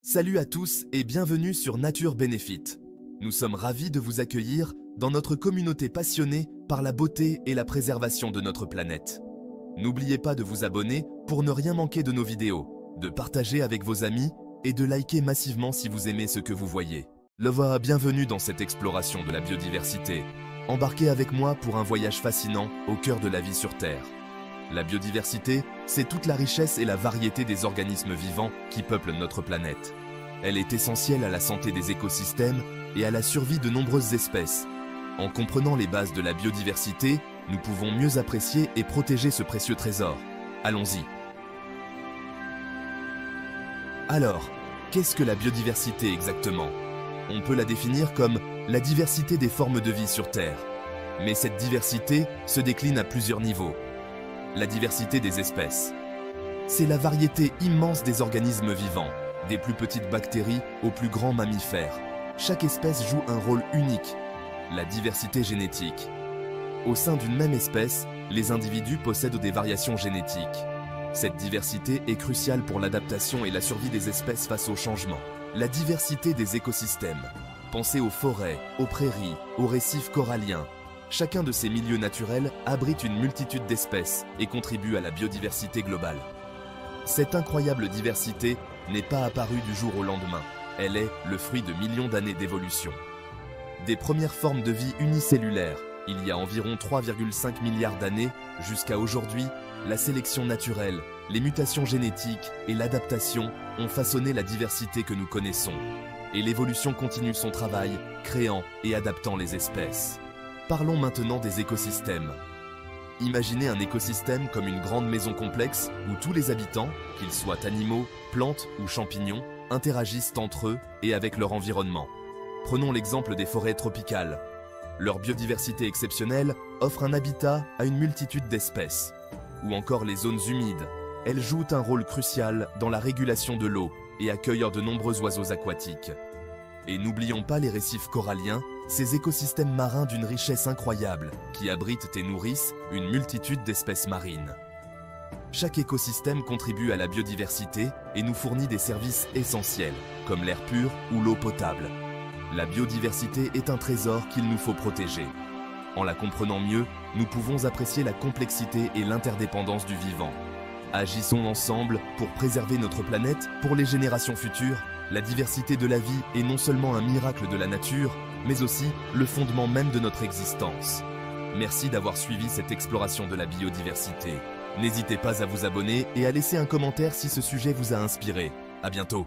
Salut à tous et bienvenue sur Nature Benefit. Nous sommes ravis de vous accueillir dans notre communauté passionnée par la beauté et la préservation de notre planète. N'oubliez pas de vous abonner pour ne rien manquer de nos vidéos, de partager avec vos amis et de liker massivement si vous aimez ce que vous voyez. Bienvenue dans cette exploration de la biodiversité. Embarquez avec moi pour un voyage fascinant au cœur de la vie sur Terre. La biodiversité, c'est toute la richesse et la variété des organismes vivants qui peuplent notre planète. Elle est essentielle à la santé des écosystèmes et à la survie de nombreuses espèces. En comprenant les bases de la biodiversité, nous pouvons mieux apprécier et protéger ce précieux trésor. Allons-y. Alors, qu'est-ce que la biodiversité exactement ? On peut la définir comme la diversité des formes de vie sur Terre. Mais cette diversité se décline à plusieurs niveaux. La diversité des espèces. C'est la variété immense des organismes vivants, des plus petites bactéries aux plus grands mammifères. Chaque espèce joue un rôle unique. La diversité génétique. Au sein d'une même espèce, les individus possèdent des variations génétiques. Cette diversité est cruciale pour l'adaptation et la survie des espèces face aux changements. La diversité des écosystèmes. Pensez aux forêts, aux prairies, aux récifs coralliens. Chacun de ces milieux naturels abrite une multitude d'espèces et contribue à la biodiversité globale. Cette incroyable diversité n'est pas apparue du jour au lendemain. Elle est le fruit de millions d'années d'évolution. Des premières formes de vie unicellulaires, il y a environ 3,5 milliards d'années, jusqu'à aujourd'hui, la sélection naturelle, les mutations génétiques et l'adaptation ont façonné la diversité que nous connaissons. Et l'évolution continue son travail, créant et adaptant les espèces. Parlons maintenant des écosystèmes. Imaginez un écosystème comme une grande maison complexe où tous les habitants, qu'ils soient animaux, plantes ou champignons, interagissent entre eux et avec leur environnement. Prenons l'exemple des forêts tropicales. Leur biodiversité exceptionnelle offre un habitat à une multitude d'espèces. Ou encore les zones humides. Elles jouent un rôle crucial dans la régulation de l'eau et accueillent de nombreux oiseaux aquatiques. Et n'oublions pas les récifs coralliens, ces écosystèmes marins d'une richesse incroyable qui abritent et nourrissent une multitude d'espèces marines. Chaque écosystème contribue à la biodiversité et nous fournit des services essentiels, comme l'air pur ou l'eau potable. La biodiversité est un trésor qu'il nous faut protéger. En la comprenant mieux, nous pouvons apprécier la complexité et l'interdépendance du vivant. Agissons ensemble pour préserver notre planète pour les générations futures. La diversité de la vie est non seulement un miracle de la nature, mais aussi le fondement même de notre existence. Merci d'avoir suivi cette exploration de la biodiversité. N'hésitez pas à vous abonner et à laisser un commentaire si ce sujet vous a inspiré. À bientôt.